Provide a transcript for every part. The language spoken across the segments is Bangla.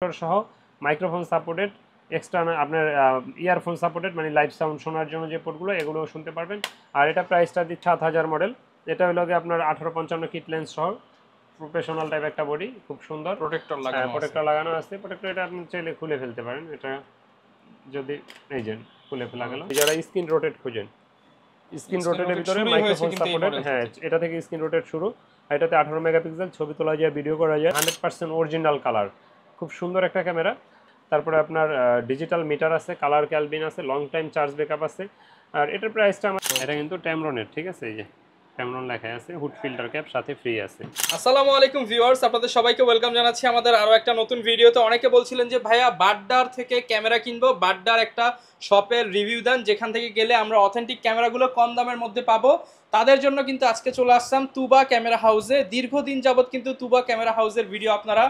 সহ মাইক্রোফোন সাপোর্টেড এক্সটার্নাল আপনার ইয়ারফোন সাপোর্টেড মানে লাইভ সাউন্ড শোনার জন্য যে পোর্টগুলো এগুলো শুনতে পারবেন। আর এটা প্রাইসটা দিচ্ছে ৭,০০০ মডেল। এটা হলো গিয়ে আপনার ১৮৫৫ কিট লেন্স সহ প্রফেশনাল টাইপ একটা বডি, খুব সুন্দর প্রোটেক্টর লাগানো আছে। প্রোটেক্টর এটা আপনি চাইলে খুলে ফেলতে পারেন, এটা যদি এই যে খুলে ফেলা গেল। যারা স্ক্রিন রোটেট খুঁজেন, স্ক্রিন রোটেটের ভিতরে মাইক্রোফোন সাপোর্টেড, হ্যাঁ এটা থেকে স্ক্রিন রোটেট শুরু। এটাতে 18 মেগাপিক্সেল ছবি তোলা যায়, ভিডিও করা যায়, 100% অরিজিনাল কালার, খুব সুন্দর একটা ক্যামেরা। তারপরে আপনার ডিজিটাল মিটার আছে, কালার ক্যালবিন আছে, লং টাইম চার্জ ব্যাকআপ আছে। আর এটার প্রাইসটা আমার, এটা কিন্তু ট্যামরনের, ঠিক আছে, এই যে ট্যামরন লেখা আছে, হুড ফিল্টার ক্যাপ সাথে ফ্রি আছে। আসসালামু আলাইকুম ভিউয়ার্স, আপনাদের সবাইকে ওয়েলকাম জানাচ্ছি আমাদের আরো একটা নতুন ভিডিওতে। অনেকে বলছিলেন যে ভাইয়া বাড্ডার থেকে ক্যামেরা কিনবো, বাড্ডার একটা শপের রিভিউ দেন যেখান থেকে গেলে আমরা অথেন্টিক ক্যামেরাগুলো কম দামের মধ্যে পাবো। তাদের জন্য কিন্তু আজকে চলে আসলাম তুবা ক্যামেরা হাউসে। দীর্ঘদিন যাবত কিন্তু তুবা ক্যামেরা হাউসের ভিডিও আপনারা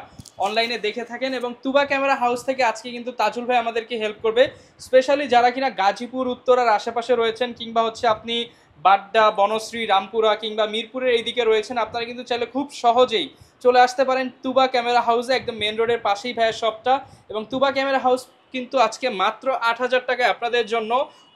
অনলাইনে দেখে থাকেন এবং তুবা ক্যামেরা হাউস থেকে আজকে কিন্তু তাজুল ভাই আমাদেরকে হেল্প করবে। স্পেশালি যারা কিনা গাজীপুর উত্তরার আশেপাশে রয়েছেন কিংবা হচ্ছে আপনি বাড্ডা, বনশ্রী, রামপুরা কিংবা মিরপুরের এইদিকে রয়েছেন, আপনারা কিন্তু চাইলে খুব সহজেই চলে আসতে পারেন তুবা ক্যামেরা হাউসে। একদম মেন রোডের পাশেই ভাইয়ের শপটা। এবং তুবা ক্যামেরা হাউস কিন্তু আজকে মাত্র ৮,০০০ টাকায় আপনাদের জন্য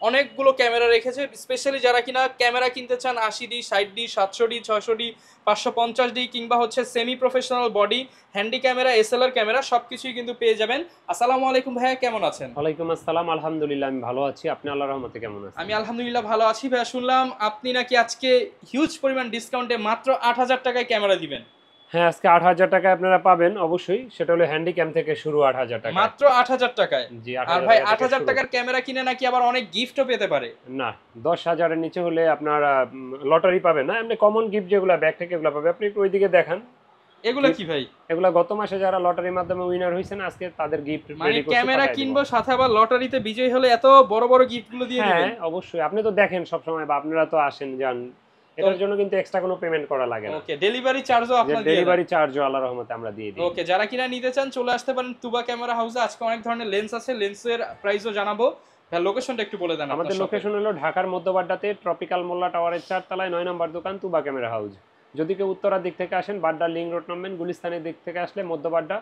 অনেকগুলো ক্যামেরা রেখেছে। স্পেশালি যারা কিনা ক্যামেরা কিনতে চান ৮০D, ৬০D, ৭০০D, ৬০০D, ৫৫০D কিংবা হচ্ছে semi professional body, handy camera, SLR camera সবকিছুই কিন্তু পেয়ে যাবেন। আসসালামু আলাইকুম ভাইয়া, কেমন আছেন? ওয়ালাইকুম আসসালাম, আলহামদুলিল্লাহ আমি ভালো আছি। আপনি আল্লাহর রহমতে কেমন আছেন? আমি আলহামদুলিল্লাহ ভালো আছি ভাইয়া। শুনলাম আপনি নাকি আজকে হিউজ পরিমাণ ডিসকাউন্টে মাত্র ৮,০০০ টাকায় ক্যামেরা দিবেন। হ্যাঁ, আজকে ৮,০০০ টাকায় আপনারা পাবেন অবশ্যই। সেটা হলো হ্যান্ডিক্যাম থেকে শুরু ৮,০০০ টাকা, মাত্র ৮,০০০ টাকায়। জি, আর ভাই ৮,০০০ টাকার ক্যামেরা কিনে নাকি আবার অনেক গিফটও পেতে পারে? না, ১০,০০০-এর নিচে হলে আপনার লটারি পাবেন না, এমনি কমন গিফট যেগুলো ব্যাগ থেকে এগুলো পাবে। আপনি একটু ওইদিকে দেখান, এগুলো কি ভাই? এগুলো গত মাসে যারা লটারির মাধ্যমে উইনার হয়েছেন আজকে তাদের গিফট মানে ক্যামেরা কিনবো সাথে আবার লটারিতে বিজয়ী হলে এত বড় বড় গিফটগুলো দিয়ে দিবেন? হ্যাঁ অবশ্যই, আপনি তো দেখেন সব সময়, বা আপনারা তো আসেন যান, এটার জন্য কিন্তু এক্সট্রা কোনো পেমেন্ট করা লাগে না। ওকে, ডেলিভারি চার্জও আপনারা দিয়ে দেন? ডেলিভারি চার্জও আল্লাহর রহমতে আমরা দিয়ে দিই। ওকে, যারা কিনা নিতে চান চলে আসতে পারেন তুবা ক্যামেরা হাউসে। আজকে অনেক ধরনের লেন্স আছে, লেন্সের প্রাইসও জানাবো। ভাই লোকেশনটা একটু বলে দেন। আমাদের লোকেশন হলো ঢাকার মধ্যবাড্ডাতে ট্রপিক্যাল মোল্লা টাওয়ারের ৪ তলায় ৯ নম্বর দোকান তুবা ক্যামেরা হাউস। যদি কেউ উত্তরার দিক থেকে আসেন, বাড্ডা লিং রোড নামবেন, গুলিস্তানের দিক থেকে আসলে মধ্যবাড্ডা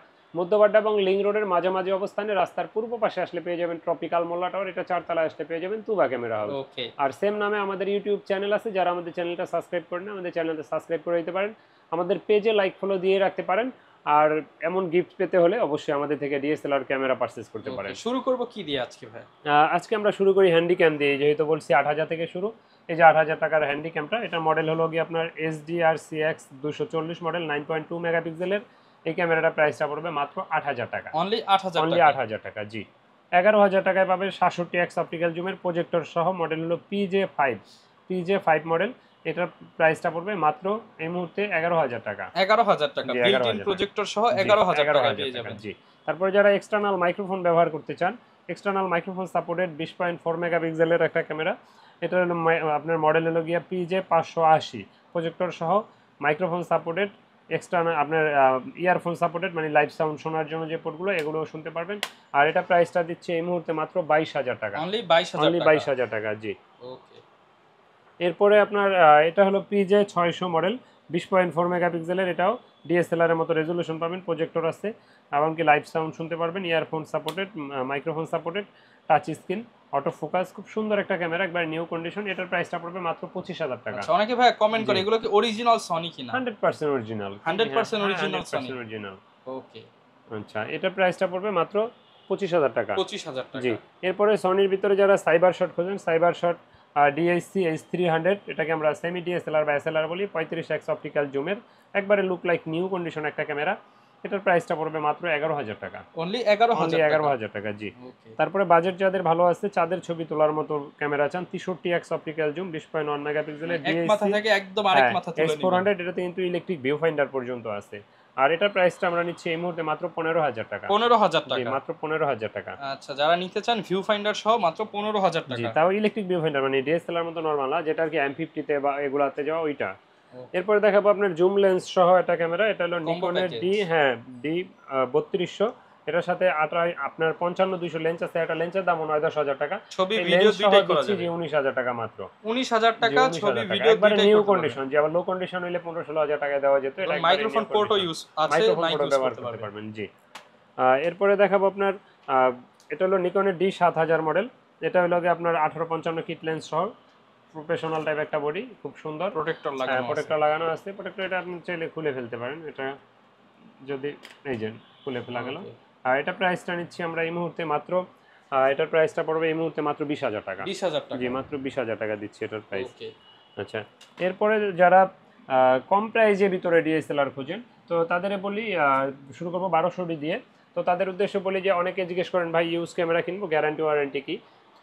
এবং লিং রোডের মাঝামাঝি অবস্থানে রাস্তার পূর্ব পাশে আসলে পেয়ে যাবেন ট্রপিক্যাল মোল্লা টাওয়ার, এটা ৪ তলায় আসলে পেয়ে যাবেন তুবা ক্যামেরা হাউস। আর সেম নামে আমাদের ইউটিউব চ্যানেল আছে, যারা আমাদের চ্যানেলটা সাবস্ক্রাইব করেন আমাদের চ্যানেলটা সাবস্ক্রাইব করে দিতে পারেন, আমাদের পেজে লাইক ফলো দিয়ে রাখতে পারেন। আর এমন গিফট পেতে হলে অবশ্যই আমাদের থেকে ডিএসএলআর ক্যামেরা পারচেজ করতে পারেন। শুরু করব কি দিয়ে আজকে ভাই? আজকে আমরা শুরু করি হ্যান্ডিক্যাম দিয়ে, যেহেতু বলছি ৮,০০০ থেকে শুরু। এই যে ৮,০০০ টাকার হ্যান্ডিক্যামটা, এটা মডেল হলো গিয়ে আপনার SDR CX 240 মডেল, 9.2 মেগাপিক্সেলের। এই ক্যামেরাটা প্রাইসটা পড়বে মাত্র ৮,০০০ টাকা, অনলি ৮,০০০ টাকা। জি, ১১,০০০ টাকায় পাবে ৬৭x অপটিক্যাল জুমের প্রজেক্টর সহ। মডেল হলো PJ5 মডেল। এটার প্রাইসটা পড়বে মাত্র এই মুহূর্তে 11,০০০ টাকা। 11,০০০ টাকা বিল্ট ইন প্রজেক্টর সহ 11,০০০ টাকা পেয়ে যাবেন। জি, তারপরে যারা এক্সটার্নাল মাইক্রোফোন ব্যবহার করতে চান, এক্সটার্নাল মাইক্রোফোন সাপোর্টেড 20.4 মেগাপিক্সেলের একটা ক্যামেরা। এটা হলো আপনার মডেল হলো গিয়া PJ580 প্রজেক্টর সহ, মাইক্রোফোন সাপোর্টেড, এক্সটার্নাল আপনার ইয়ারফোন সাপোর্টেড মানে লাইভ সাউন্ড শোনার জন্য যে পোর্টগুলো এগুলোও শুনতে পারবেন। আর এটা প্রাইসটা দিচ্ছে এই মুহূর্তে মাত্র 22,০০০ টাকা, অনলি 22,000 টাকা। জি, ওকে। এরপরে আপনার এটা হলো PJ600 মডেল, 20.4 মেগাপিক্সেলের। এটাও ডিএসএলআর এর মতো রেজুলেশন পাবেন, প্রজেক্টর আছে, এমনকি লাইভ সাউন্ড শুনতে পারবেন, earphone supported, microphone supported, touch screen, auto focus, খুব সুন্দর একটা ক্যামেরা, একবার নিউ কন্ডিশন। এটার প্রাইসটা পড়বে মাত্র 25,০০০ টাকা। আচ্ছা, অনেকে ভাই কমেন্ট করে এগুলো কি অরিজিনাল সনি কিনা? 100% অরিজিনাল, 100% অরিজিনাল সনি। ওকে, আচ্ছা, এটার প্রাইসটা পড়বে মাত্র 25,০০০ টাকা। 25,000 টাকা। জি, এরপরে সনির ভিতরে যারা সাইবার শট খোঁজেন, সাইবার শট DSC H300, এটাকে আমরা সেমি ডিএসএলআর বা এসএলআর বলি, 35x অপটিক্যাল জুমের, একবারে লুক লাইক নিউ কন্ডিশন একটা ক্যামেরা। এটার প্রাইসটা পড়বে মাত্র 11,০০০ টাকা, অনলি 11,000 টাকা। জি, তারপরে বাজেট যাদের ভালো আছে, চাঁদের ছবি তোলার মতো ক্যামেরা চান, 63x অপটিক্যাল জুম, 20.1 মেগাপিক্সেলের এক মাথা থেকে একদম আরেক মাথা তুলে নিবেন। H400, এটাতে কিন্তু ইলেকট্রিক ভিউ ফাইন্ডার পর্যন্ত আছে। আর এটার প্রাইসটা আমরা নিচ্ছি এই মুহূর্তে মাত্র 15,০০০ টাকা। 15,000 টাকা, মাত্র 15,০০০ টাকা। আচ্ছা, যারা নিতে চান ভিউ ফাইন্ডার সহ মাত্র 15,000 টাকা। জি, তাও ইলেকট্রিক ভিউ ফাইন্ডার মানে ডিএসএলআর মতো নরমাল না, যেটা আর কি M50 তে বা এগুলাতে যাওয়া ওইটা। এরপরে দেখাবো আপনার জুম লেন্স সহ একটা ক্যামেরা, এটা হলো নিকনের D3200। এটার সাথে আপনার 55-200 লেন্স আছে। একটা লেন্সের দাম 9-10,000 টাকা, ছবি ভিডিও দুইটাই করা যাবে। 19,000 টাকা মাত্র, 19,000 টাকা, ছবি ভিডিও দুইটাই নিউ কন্ডিশন। যে আবার লো কন্ডিশন হইলে 15-16,000 টাকা দেওয়া যেত। এটা মাইক্রোফোন পোর্টও ইউজ আছে, মাইক্রোফোন পোর্ট ব্যবহার করতে পারবেন। জি, এরপরে দেখাবো আপনার এটা হলো নিকনের D7000 মডেল। এটা হলো গিয়ে আপনার 1855 কিট লেন্স সহ প্রফেশনাল টাইপ একটা বডি, খুব সুন্দর। প্রোটেক্টর লাগানো আছে। প্রোটেক্টর লাগানো আছে। প্রোটেক্টর এটা আপনি চাইলে খুলে ফেলতে পারেন, এটা যদি এই যে খুলে ফেলা গেল। আর এটা প্রাইসটা নিচ্ছি আমরা এই মুহূর্তে মাত্র, এটার প্রাইসটা পড়বে এই মুহূর্তে মাত্র 20,000 টাকা। 20,000 টাকা। জি, মাত্র 20,000 টাকা দিচ্ছি এটার প্রাইস। ওকে। আচ্ছা, এরপরে যারা কম প্রাইজের ভিতরে ডিএসএলআর খোঁজেন, তো তাদের বলি শুরু করবো 1200 দিয়ে। তো তাদের উদ্দেশ্যে বলি যে অনেকে জিজ্ঞেস করেন ভাই ইউজ ক্যামেরা কিনবো, গ্যারান্টি ওয়ারেন্টি কি?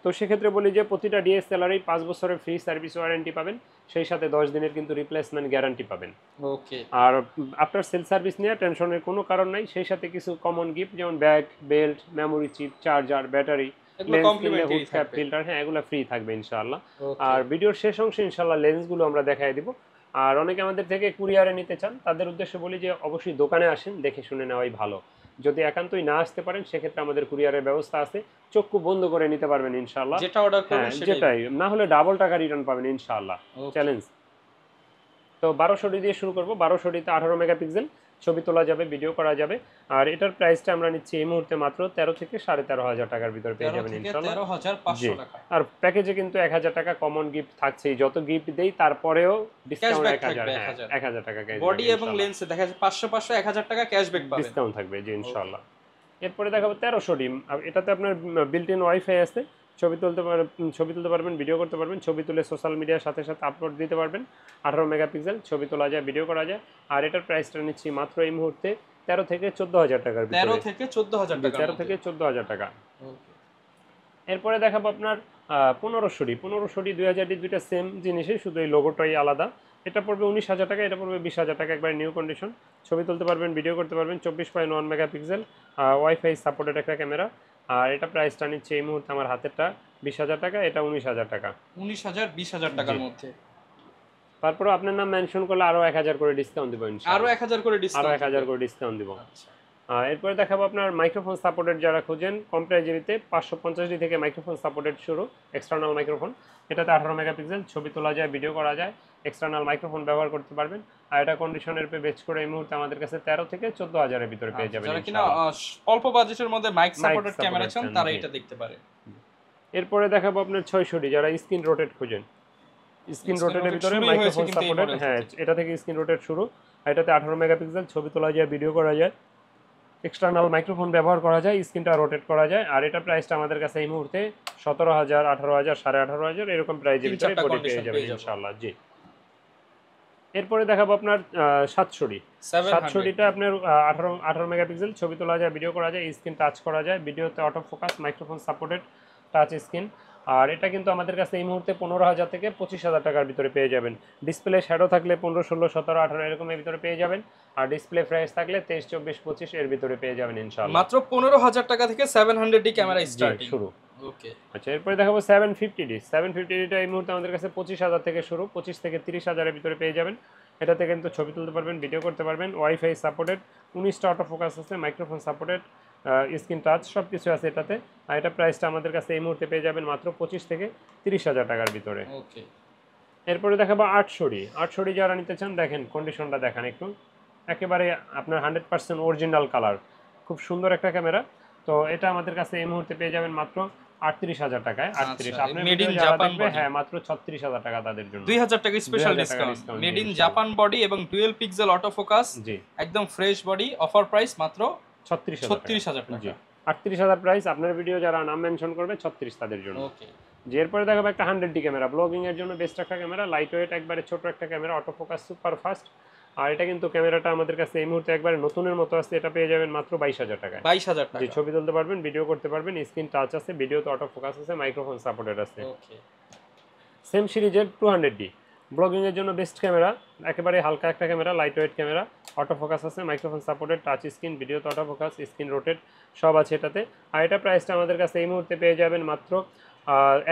তো সেক্ষেত্রে বলি যে প্রতিটা ডিএসএলআরই 5 বছরের ফ্রি সার্ভিস ওয়ারেন্টি পাবেন, সেই সাথে 10 দিনের কিন্তু রিপ্লেসমেন্ট গ্যারান্টি পাবেন। ওকে। আর আফটার সেল সার্ভিস নিয়ে টেনশনের কোনো কারণ নাই। সেই সাথে কিছু কমন গিফট যেমন bag, belt, memory chip, charger, battery, filter, হ্যাঁ এগুলো ফ্রি থাকবে ইনশাআল্লাহ। আর ভিডিওর শেষ অংশে ইনশাআল্লাহ লেন্সগুলো আমরা দেখাই দিব। আর অনেকে আমাদের থেকে কুরিয়ারে নিতে চান, তাদের উদ্দেশ্যে বলি যে অবশ্যই দোকানে আসেন, দেখে শুনে নেওয়াই ভালো। যদি একান্তই না আসতে পারেন সেক্ষেত্রে আমাদের কুরিয়ারের ব্যবস্থা আছে, চক্ষু বন্ধ করে নিতে পারবেন ইনশাআল্লাহ। যেটা অর্ডার করবেন যেটাই, না হলে ডাবল টাকা রিটার্ন পাবেন ইনশাআল্লাহ, চ্যালেঞ্জ। তো 1200 দিয়ে শুরু করবো। 1200 18 মেগাপিক্সেল, ছবি তোলা যাবে, ভিডিও করা যাবে। আর এটার প্রাইসটা আমরা নিচ্ছি এই মুহূর্তে মাত্র 13 থেকে 13,500 টাকার ভিতরে পেয়ে যাবেন ইনশাআল্লাহ। 13,500 টাকা। আর প্যাকেজে কিন্তু 1000 টাকা কমন গিফট থাকছেই, যত গিফট দেই তারপরেও ডিসকাউন্ট 1000 টাকা ক্যাশব্যাক। বডি এবং লেন্সে দেখা যাচ্ছে 500 1000 টাকা ক্যাশব্যাক পাবেন, ডিসকাউন্ট থাকবে জি ইনশাআল্লাহ। এরপরে দেখাবো 1300 এটাতে আপনার বিল্ট ইন ওয়াইফাই আছে, ছবি তুলতে পারবেন, ভিডিও করতে পারবেন, ছবি তুলে সোশ্যাল মিডিয়ার সাথে সাথে আপলোড দিতে পারবেন। 18 মেগাপিক্সেল, ছবি তোলা যায়, ভিডিও করা যায়। আর এটার প্রাইসটা নিচ্ছি মাত্র এই মুহূর্তে 13 থেকে 14,000 টাকার ভিতরে। 13 থেকে 14,000 টাকা। 13 থেকে 14,000 টাকা। এরপরে দেখাবো আপনার 1500 2000 দুইটা সেম জিনিসই, শুধু এই লোগোটাই আলাদা। এটা পড়বে 19,000 টাকা, এটা পড়বে 20,000 টাকা, একবার নিউ কন্ডিশন। ছবি তুলতে পারবেন, ভিডিও করতে পারবেন, 24.1 মেগাপিক্সেল, ওয়াইফাই সাপোর্টেড একটা ক্যামেরা। আর এটা প্রাইসটা নিচ্ছে এই মুহূর্তে আমার হাতেরটা 20,000 টাকা, এটা 19,000 টাকা। 19,000 20,000 টাকার মধ্যে। তারপরে আপনার নাম মেনশন করলে আরো 1000 করে ডিসকাউন্ট দিব ইনশাআল্লাহ। আরো 1000 করে ডিসকাউন্ট, আরো 1000 করে ডিসকাউন্ট দিব। এরপরে দেখাবো আপনার মাইক্রোফোন সাপোর্টেড যারা খোঁজেন, কম প্রাইজেরিতে 550 থেকে মাইক্রোফোন সাপোর্টেড শুরু, এক্সটার্নাল মাইক্রোফোন। এটাতে 18 মেগাপিক্সেল, ছবি তোলা যায়, ভিডিও করা যায়, এক্সটার্নাল মাইক্রোফোন ব্যবহার করতে পারবেন। আর এটা কন্ডিশনের পে বেচ করে এই মুহূর্তে আমাদের কাছে 13 থেকে 14,000 এর ভিতরে পেয়ে যাবেন ইনশাআল্লাহ। অল্প বাজেটের মধ্যে মাইক সাপোর্টেড ক্যামেরা চান তারা এটা দেখতে পারে। এরপরে দেখাবো আপনার 600 যারা স্ক্রিন রোটেট খোঁজেন, স্ক্রিন রোটেটের ভিতরে মাইক্রোফোন সাপোর্টেড, হ্যাঁ এটা থেকে স্ক্রিন রোটেট শুরু। এটাতে 18 মেগাপিক্সেল, ছবি তোলা যায়, ভিডিও করা যায়, এক্সটার্নাল মাইক্রোফোন ব্যবহার করা যায়, স্ক্রিনটা রোটেট করা যায়। আর এটা প্রাইসটা আমাদের কাছে এই মুহূর্তে 17,000 18,000 18,500 এরকম প্রাইজের ভিতরে বডি পেয়ে যাবেন ইনশাআল্লাহ জি। এরপরে দেখাবো আপনার 700টা আপনার 18 মেগাপিক্সেল, ছবি তোলা যায়, ভিডিও করা যায়, স্ক্রিন টাচ করা যায়, ভিডিওতে auto focus, microphone supported touch screen. আর এটা কিন্তু আমাদের কাছে এই মুহূর্তে 15,000 থেকে 25,000 টাকার ভিতরে পেয়ে যাবেন। ডিসপ্লে শ্যাডো থাকলে 15 16 17 18 এরকমের ভিতরে পেয়ে যাবেন। আর ডিসপ্লে ফ্রেশ থাকলে 23 24 25 এর ভিতরে পেয়ে যাবেন ইনশাআল্লাহ। মাত্র 15,000 টাকা থেকে 700D ক্যামেরা স্টার্টিং শুরু। ওকে। আচ্ছা, এরপরে দেখাবো 750D। 750Dটা এই মুহূর্তে আমাদের কাছে 25,000 থেকে শুরু, 25 থেকে 30,000 এর ভিতরে পেয়ে যাবেন। এটাতে কিন্তু ছবি তুলতে পারবেন, ভিডিও করতে পারবেন, ওয়াইফাই সাপোর্টেড, 19টা অটো ফোকাস আছে, মাইক্রোফোন সাপোর্টেড, স্ক্রিন টাচ সব কিছু আছে এটাতে। আর এটা প্রাইসটা আমাদের কাছে এই মুহূর্তে পেয়ে যাবেন মাত্র 25 থেকে 30,000 টাকার ভিতরে। ওকে। এরপরে দেখাবো 800D যারা নিতে চান, দেখেন কন্ডিশনটা দেখেন একটু, একেবারে আপনার 100% অরিজিনাল কালার, খুব সুন্দর একটা ক্যামেরা। তো এটা আমাদের কাছে এই মুহূর্তে পেয়ে যাবেন মাত্র 38,000 টাকায়। 38 আপনার মেড ইন জাপান বডি, হ্যাঁ মাত্র 36,000 টাকা তাদের জন্য, 2000 টাকা special discount. Made in Japan body এবং ডুয়াল পিক্সেল অটো ফোকাস, জি একদম ফ্রেশ বডি, অফার প্রাইস মাত্র 36,000 টাকা। জি 38,000 প্রাইস। আপনার ভিডিও যারা নাম মেনশন করবে 36 তাদের জন্য। ওকে। যে এরপরে দেখাবো একটা 100D ক্যামেরা, ব্লগিং এর জন্য বেস্ট একটা ক্যামেরা, লাইট ওয়েট, একবারে ছোট একটা camera, auto focus super fast. আর এটা কিন্তু ক্যামেরাটা আমাদের কাছে এই মুহূর্তে একবারে নতুনের মতো আছে, এটা পেয়ে যাবেন মাত্র 22,000 টাকায়। 22,000 টাকা। যে ছবি তুলতে পারবেন, ভিডিও করতে পারবেন, স্ক্রিন টাচ আছে, ভিডিওতে অটো ফোকাস আছে, মাইক্রোফোন সাপোর্টেড আছে। ওকে। সেম সিরিজের 200D, ব্লগিং এর জন্য বেস্ট ক্যামেরা, একেবারে হালকা একটা camera, light weight camera, auto focus আছে, মাইক্রোফোন সাপোর্টেড, টাচ স্ক্রিন, ভিডিওতে অটো ফোকাস, স্ক্রিন রোটেট সব আছে এটাতে। আর এটা প্রাইসটা আমাদের কাছে এই মুহূর্তে পেয়ে যাবেন মাত্র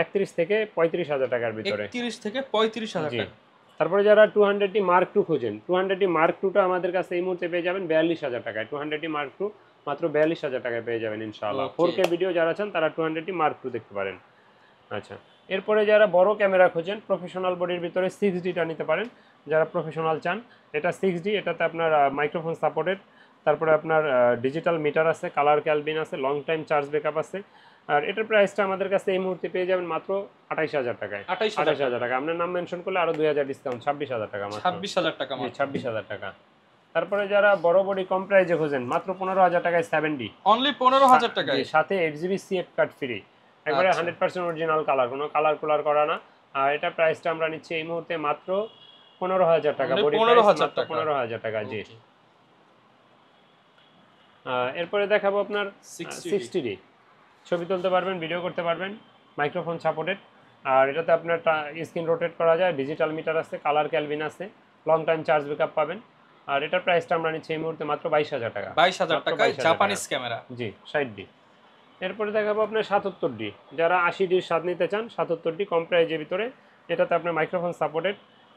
31 থেকে 35,000 টাকার ভিতরে। 31 থেকে 35,000 টাকা। তারপরে যারা 200D Mark II খোঁজেন, 200D Mark IIটা আমাদের কাছে এই মুহূর্তে পেয়ে যাবেন 42,000 টাকায়। 200D Mark II মাত্র 42,000 টাকায় পেয়ে যাবেন ইনশাআল্লাহ। 4K ভিডিও যারা চান তারা 200D Mark II দেখতে পারেন। আচ্ছা, এরপরে যারা বড় ক্যামেরা খোঁজেন, প্রফেশনাল বডির ভিতরে 6Dটা নিতে পারেন যারা প্রফেশনাল চান। এটা 6D, এটাতে আপনার মাইক্রোফোন সাপোর্টেড, তারপরে আপনার ডিজিটাল মিটার আছে, কালার ক্যালবিন আছে, লং টাইম চার্জ ব্যাকআপ আছে। আর এটার প্রাইসটা আমাদের কাছে এই মুহূর্তে পেয়ে যাবেন মাত্র 28,000 টাকায়। 28,000 টাকা। আপনার নাম মেনশন করলে আরো 2000 ডিসকাউন্ট, 26,000 টাকা মাত্র। 26,000 টাকা মাত্র। 26,000 টাকা। তারপরে যারা বড় বডি কম প্রাইজে খোঁজেন মাত্র 15,000 টাকায় 7D, অনলি 15,000 টাকায় সাথে 8GB সিএফ কার্ড ফ্রি, একবারে 100% অরিজিনাল কালার, কোনো কালার কুলার করা না। আর এটা প্রাইসটা আমরা নিচ্ছি এই মুহূর্তে মাত্র 15,000 টাকা। বডি 15,000 টাকা। 15,000 টাকা জি। এরপরে দেখাবো আপনার 60D, ছবি তুলতে পারবেন, ভিডিও করতে পারবেন, মাইক্রোফোন সাপোর্টেড। আর এটাতে আপনার স্ক্রিন রোটেট করা যায়, ডিজিটাল মিটার আছে, কালার ক্যালভিন আছে, লং টাইম চার্জ ব্যাকআপ পাবেন। আর এটার প্রাইসটা আমরা নিচ্ছি এই মুহূর্তে মাত্র 22,000 টাকা। 22,000 টাকায় জাপানিজ ক্যামেরা জি 60D। এরপরে দেখাবো আপনার 77D, যারা 80Dর স্বাদ নিতে চান 77D কম প্রাইজের ভিতরে। এটাতে আপনার মাইক্রোফোন সাপোর্টেড,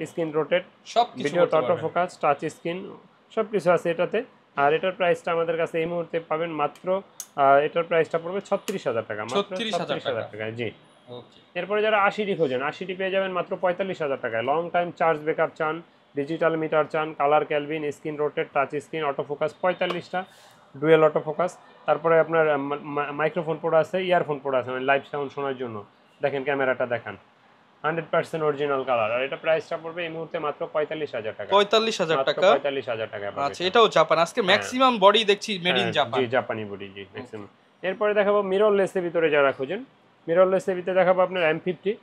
স্ক্রিন রোটেট, সব কিছু video auto focus, touch screen সব কিছু আছে এটাতে। আর এটার প্রাইসটা আমাদের কাছে এই মুহূর্তে পাবেন মাত্র, এটার প্রাইসটা পড়বে 36,000 টাকা, মাত্র 36,000 টাকায় জি। এরপরে যারা 80D খোঁজেন 80D পেয়ে যাবেন মাত্র 45,000 টাকায়। লং টাইম চার্জ ব্যাকআপ চান, ডিজিটাল মিটার চান, colour Kelvin, screen rotate, touch screen, auto focus 45টা, ডুয়েল অটো ফোকাস। তারপরে আপনার মাইক্রোফোন পোর্ট আছে, ইয়ারফোন পোর্ট আছে, মানে লাইভ সাউন্ড শোনার জন্য। দেখেন ক্যামেরাটা দেখান, 100% অরিজিনাল কালার। আর এটা প্রাইসটা পড়বে এই মুহূর্তে মাত্র 45,000 টাকা। 45,000 টাকা, 45,000 টাকা। আচ্ছা এটাও জাপান, আজকে ম্যাক্সিমাম বডি দেখছি মেড ইন জাপান। জি জাপানি বডি জি ম্যাক্সিমাম। এরপরে দেখাবো মিররলেসের ভিতরে যারা খোঁজেন, মিররলেসের ভিতরে দেখাবো আপনার M50।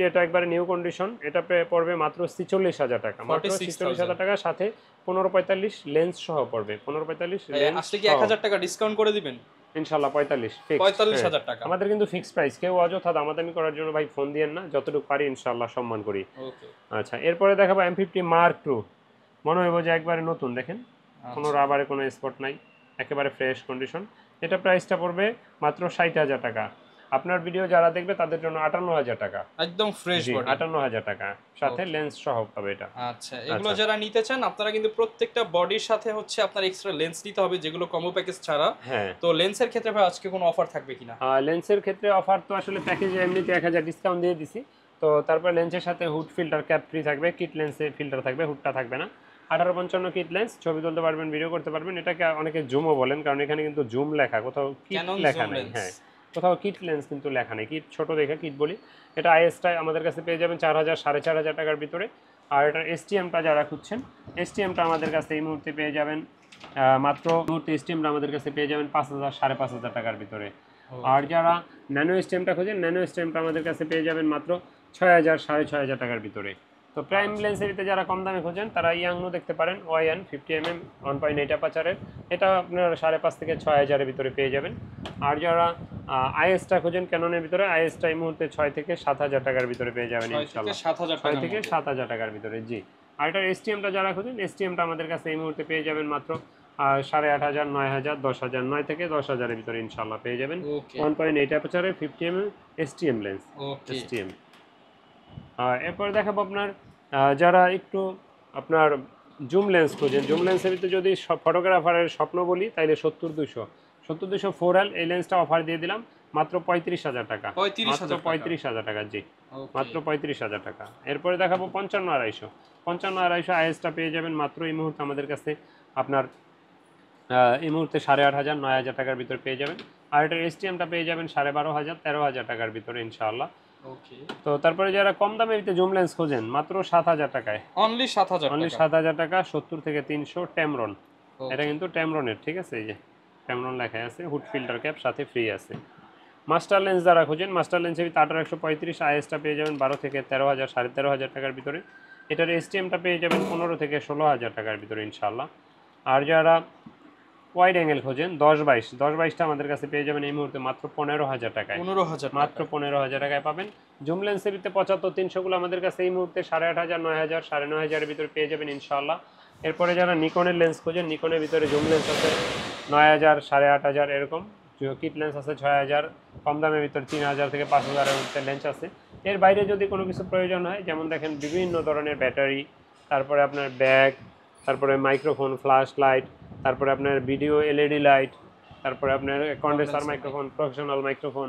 এটা একবারে নিউ কন্ডিশন, এটা পড়বে মাত্র 46,000 টাকা, মাত্র 46,000 টাকা, সাথে 1545 লেন্স সহ পড়বে। 1545 লেন্স আজকে কি 1000 টাকা ডিসকাউন্ট করে দিবেন ইনশাআল্লাহ? 45,000 টাকা আমাদের কিন্তু ফিক্স প্রাইস, কেউ অযথা দামাদামি করার জন্য ভাই ফোন দিয়েন না, যতটুকু পারি ইনশাআল্লাহ সম্মান করি। ওকে আচ্ছা এরপরে দেখাবো M50 Mark II, মনে হয় যে একবারে নতুন, দেখেন কোনো রাবারে কোনো স্পট নাই, একেবারে ফ্রেশ কন্ডিশন। এটা প্রাইসটা পড়বে মাত্র 60,000 টাকা। আপনার ভিডিও যারা দেখবে তাদের জন্য 58,000 টাকা, একদম ফ্রেশ বডি, 58,000 টাকা, সাথে লেন্স সহ পাবে এটা। আচ্ছা এগুলো যারা নিতে চান আপনারা কিন্তু প্রত্যেকটা বডির সাথে হচ্ছে আপনার এক্সট্রা লেন্স নিতে হবে, যেগুলো কম্বো প্যাকেজ ছাড়া। হ্যাঁ তো লেন্সের ক্ষেত্রে ভাই আজকে কোনো অফার থাকবে কিনা? লেন্সের ক্ষেত্রে অফার তো আসলে প্যাকেজে এমনিতে 1000 ডিসকাউন্ট দিয়ে দিছি। তো তারপর লেন্সের সাথে হুড ফিল্টার ক্যাপ ফ্রি থাকবে, কিট লেন্সে ফিল্টার থাকবে, হুডটা থাকবে না। 1855 কিট লেন্স, ছবি তুলতে পারবেন, ভিডিও করতে পারবেন। এটাকে অনেকে জুমও বলেন, কারণ এখানে কিন্তু জুম লেখা, কোথাও কিট লেখা নেই। হ্যাঁ কোথাও কিট লেন্স কিন্তু লেখা নেই, কিট ছোট দেখে কিট বলি। এটা আইএসটা আমাদের কাছে পেয়ে যাবেন 4,000 4,500 টাকার ভিতরে। আর এটার এসটিএমটা যারা খুঁজছেন, এসটিএমটা আমাদের কাছে এই মুহূর্তে পেয়ে যাবেন মাত্র, এসটিএমটা আমাদের কাছে পেয়ে যাবেন 5,000 5,500 টাকার ভিতরে। আর যারা ন্যানো এসটিএমটা খোঁজেন, ন্যানো এসটিএমটা আমাদের কাছে পেয়ে যাবেন মাত্র 6,000 6,500 টাকার ভিতরে। তো প্রাইম লেন্সের ভিতরে যারা কম দামে খোঁজেন তারা ইয়াংনো দেখতে পারেন, OIN 50mm 1.8 অ্যাপাচারের, এটা আপনার 5,500 থেকে 6,000 এর ভিতরে পেয়ে যাবেন। আর যারা আইএসটা খোঁজেন ক্যাননের ভিতরে, আইএসটা এই মুহূর্তে 6 থেকে 7,000 টাকার ভিতরে পেয়ে যাবেন ইনশাআল্লাহ, 6 থেকে 7,000 টাকার ভিতরে জি। আর এটার এসটিএমটা যারা খোঁজেন, এসটিএমটা আমাদের কাছে এই মুহূর্তে পেয়ে যাবেন মাত্র 8,500 9,000 10,000, 9 থেকে 10,000 এর ভিতরে ইনশাআল্লাহ পেয়ে যাবেন। 1.8 অ্যাপাচারের 50mm এসটিএম লেন্স, এসটিএম। এরপর দেখাবো আপনার যারা একটু আপনার জুম লেন্স খোঁজেন, জুম লেন্সের ভিতরে যদি ফটোগ্রাফারের স্বপ্ন বলি তাইলে 70-200 4L এই লেন্সটা অফার দিয়ে দিলাম মাত্র 35,000 টাকা, মাত্র 35,000 টাকা জি, মাত্র 35,000 টাকা। এরপরে দেখাবো 55-250 আইএসটা পেয়ে যাবেন মাত্র এই মুহূর্তে আমাদের কাছে আপনার এই মুহূর্তে 8,500 9,000 টাকার ভিতরে পেয়ে যাবেন। আর এটার এসটিএমটা পেয়ে যাবেন 12,500 13,000 টাকার ভিতরে ইনশাআল্লাহ। তো তারপরে যারা কম দামে জুম লেন্স খোঁজেন মাত্র 7,000 টাকায়, অনলি 7,000 টাকা, 70 থেকে 300 ট্যামরন। এটা কিন্তু ট্যামরনের, ঠিক আছে, এই যে ট্যামরন লেখা আছে, হুড ফিল্টার ক্যাপ সাথে ফ্রি আছে। মাস্টার লেন্স যারা খোঁজেন, মাস্টার লেন্সের ভিতরে 18-135 আইএসটা পেয়ে যাবেন 12 থেকে 13,000 13,500 টাকার ভিতরে। এটার এসটিএমটা পেয়ে যাবেন 15 থেকে 16,000 টাকার ভিতরে ইনশাআল্লাহ। আর যারা ওয়াইড অ্যাঙ্গেল খোঁজেন 10-22টা আমাদের কাছে পেয়ে যাবেন এই মুহূর্তে মাত্র 15,000 টাকায়, মাত্র 15,000 টাকায় পাবেন। জুম লেন্সের ভিতরে 75-300গুলো আমাদের কাছে এই মুহূর্তে 8,500 9,000 9,500 এর ভিতরে পেয়ে যাবেন ইনশাআল্লাহ। এরপরে যারা নিকনের লেন্স খোঁজেন, নিকনের ভিতরে জুম লেন্স আছে 9,000 8,500 এরকম, কিট লেন্স আছে 6,000, কম দামের ভিতরে 3,000 থেকে 5,000 এর মধ্যে লেন্স আছে। এর বাইরে যদি কোনো কিছু প্রয়োজন হয়, যেমন দেখেন বিভিন্ন ধরনের ব্যাটারি, তারপরে আপনার ব্যাগ, তারপরে মাইক্রোফোন, ফ্ল্যাশ লাইট, তারপরে আপনার ভিডিও এলইডি লাইট, তারপরে আপনার কন্ডেন্সার মাইক্রোফোন, প্রফেশনাল মাইক্রোফোন,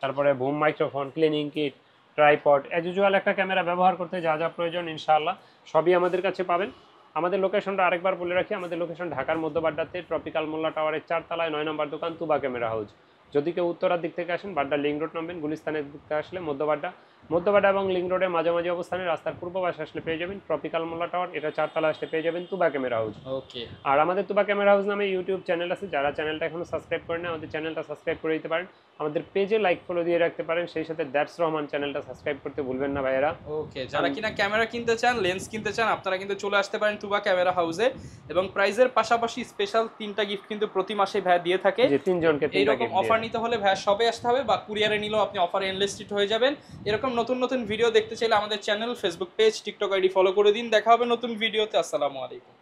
তারপরে broom microphone, cleaning kit, tripod, as usual একটা ক্যামেরা ব্যবহার করতে যা যা প্রয়োজন ইনশাআল্লাহ সবই আমাদের কাছে পাবেন। আমাদের লোকেশনটা আরেকবার বলে রাখি, আমাদের লোকেশন ঢাকার মধ্যবাড্ডাতে ট্রপিক্যাল মোল্লা টাওয়ারের 4 তলায় 9 নম্বর দোকান তুবা ক্যামেরা হাউস। যদি কেউ উত্তরার দিক থেকে আসেন বাড্ডা লিঙ্ক রোড নামবেন, গুলিস্তানের দিক থেকে আসলে মধ্যবাড্ডা এবং লিঙ্ক রোডের মাঝামাঝি অবস্থানে রাস্তার পূর্ব পাশে আসলে পেয়ে যাবেন ট্রপিক্যাল মোল্লা টাওয়ার, এটা 4 তলা আসলে পেয়ে যাবেন তুবা ক্যামেরা হাউস। ওকে, আর আমাদের তুবা ক্যামেরা হাউস নামে ইউটিউব চ্যানেল আছে, যারা চ্যানেলটা এখনো সাবস্ক্রাইব করেন না আমাদের চ্যানেলটা সাবস্ক্রাইব করে দিতে পারেন, আমাদের পেজে লাইক ফলো দিয়ে রাখতে পারেন, সেই সাথে দ্যাটস রহমান চ্যানেলটা সাবস্ক্রাইব করতে ভুলবেন না ভাইয়েরা। ওকে, যারা কিনা ক্যামেরা কিনতে চান, লেন্স কিনতে চান, আপনারা কিন্তু চলে আসতে পারেন তুবা ক্যামেরা হাউসে। এবং প্রাইজের পাশাপাশি স্পেশাল 3টা গিফট কিন্তু প্রতি মাসে ভাইয়া দিয়ে থাকে। যে 3 জনকে 3টা এইরকম গিফট অফার নিতে হলে ভাইয়া সবে আসতে হবে, বা কুরিয়ারে নিলেও আপনি অফারে এনলিস্টেড হয়ে যাবেন। এরকম নতুন নতুন ভিডিও দেখতে চাইলে আমাদের channel, Facebook page, TikTok ID follow করে দিন। দেখা হবে নতুন ভিডিওতে। আসসালামু আলাইকুম।